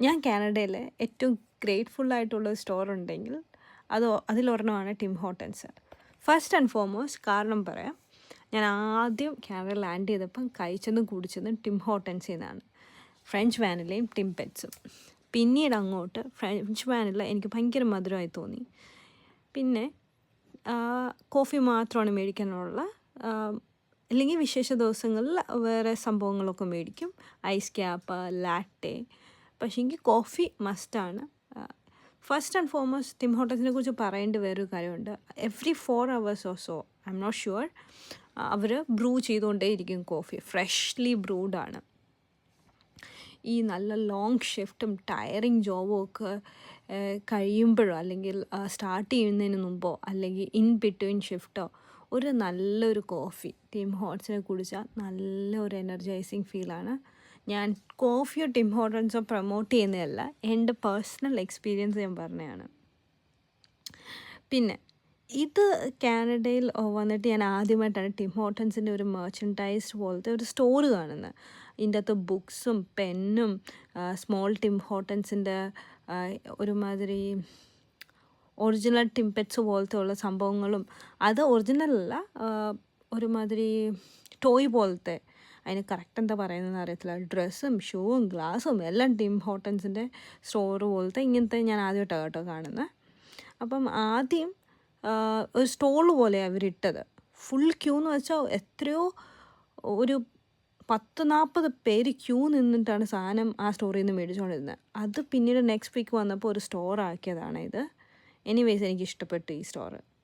ഞാൻ കാനഡയിലെ ഏറ്റവും ഗ്രേറ്റ്ഫുൾ ആയിട്ടുള്ള സ്റ്റോർ ഉണ്ടെങ്കിൽ അതിലൊരെണ്ണമാണ് Tim Hortons. First and foremost കാരണം പറയാം. ഞാൻ ആദ്യം കാനഡ ലാൻഡ് ചെയ്തപ്പം കഴിച്ചതും കുടിച്ചതും ടിം ഹോട്ടൻസിൽ നിന്നാണ്. ഫ്രഞ്ച് വാനിലയും ടിം പെറ്റ്സും. പിന്നീട് അങ്ങോട്ട് ഫ്രഞ്ച് വാനില എനിക്ക് ഭയങ്കര മധുരമായി തോന്നി. പിന്നെ കോഫി മാത്രമാണ് മേടിക്കാനുള്ള, അല്ലെങ്കിൽ വിശേഷ ദിവസങ്ങളിൽ വേറെ സംഭവങ്ങളൊക്കെ മേടിക്കും, ഐസ് ക്യാപ്പ്, ലാറ്റെ. പക്ഷേ എനിക്ക് കോഫി മസ്റ്റാണ്. ഫസ്റ്റ് ആൻഡ് ഫോർമോസ്റ്റ് ടിം ഹോട്ടൻസിനെ കുറിച്ച് പറയേണ്ട വേറൊരു കാര്യമുണ്ട്. Every 4 hours or so, I am not sure, അവർ ബ്രൂ ചെയ്തുകൊണ്ടേയിരിക്കും കോഫി. ഫ്രഷ്ലി ബ്രൂഡാണ്. ഈ നല്ല ലോങ് ഷിഫ്റ്റും ടയറിങ് ജോബും ഒക്കെ കഴിയുമ്പോഴോ അല്ലെങ്കിൽ സ്റ്റാർട്ട് ചെയ്യുന്നതിന് മുമ്പോ അല്ലെങ്കിൽ ഇൻ ബിറ്റ്വീൻ ഷിഫ്റ്റോ ഒരു നല്ലൊരു കോഫി ടിം ഹോട്ടൻസിനെ കുടിച്ചാൽ നല്ലൊരു എനർജൈസിങ് ഫീലാണ്. ഞാൻ കോഫിയോ ടിം ഹോട്ടൻസോ പ്രൊമോട്ട് ചെയ്യുന്നതല്ല, എൻ്റെ പേഴ്സണൽ എക്സ്പീരിയൻസ് ഞാൻ പറഞ്ഞതാണ്. പിന്നെ ഇത് കാനഡയിൽ വന്നിട്ട് ഞാൻ ആദ്യമായിട്ടാണ് ടിം ഹോട്ടൻസിൻ്റെ ഒരു മെർച്ചൻഡൈസ്ഡ് പോലത്തെ ഒരു സ്റ്റോർ കാണുന്നത്. ഇതിൻ്റെ അകത്ത് ബുക്സും പെന്നും സ്മോൾ ടിം ഹോട്ടൻസിൻ്റെ ഒരുമാതിരി ഒറിജിനൽ ടിം പെറ്റ്സ് പോലത്തെ ഉള്ള സംഭവങ്ങളും, അത് ഒറിജിനലല്ല, ഒരുമാതിരി ടോയ് പോലത്തെ, അതിന് കറക്റ്റ് എന്താ പറയുന്നതെന്ന് അറിയത്തില്ല, ഡ്രസ്സും ഷൂവും ഗ്ലാസും എല്ലാം ടിം ഹോട്ടൻസിൻ്റെ സ്റ്റോർ പോലത്തെ ഇങ്ങനത്തെ ഞാൻ ആദ്യമായിട്ടാണ് കേട്ടോ കാണുന്നത്. അപ്പം ആദ്യം ഒരു സ്റ്റോൾ പോലെയാണ് അവരിട്ടത്. ഫുൾ ക്യൂ എന്ന് വെച്ചാൽ എത്രയോ, ഒരു 10-40 പേര് ക്യൂ നിന്നിട്ടാണ് സാധനം ആ സ്റ്റോറിൽ നിന്ന് മേടിച്ചുകൊണ്ടിരുന്നത്. അത് പിന്നീട് നെക്സ്റ്റ് വീക്ക് വന്നപ്പോൾ ഒരു സ്റ്റോർ ആക്കിയതാണ് ഇത്. എനിവേയ്സ് എനിക്ക് ഇഷ്ടപ്പെട്ടു ഈ സ്റ്റോറ്.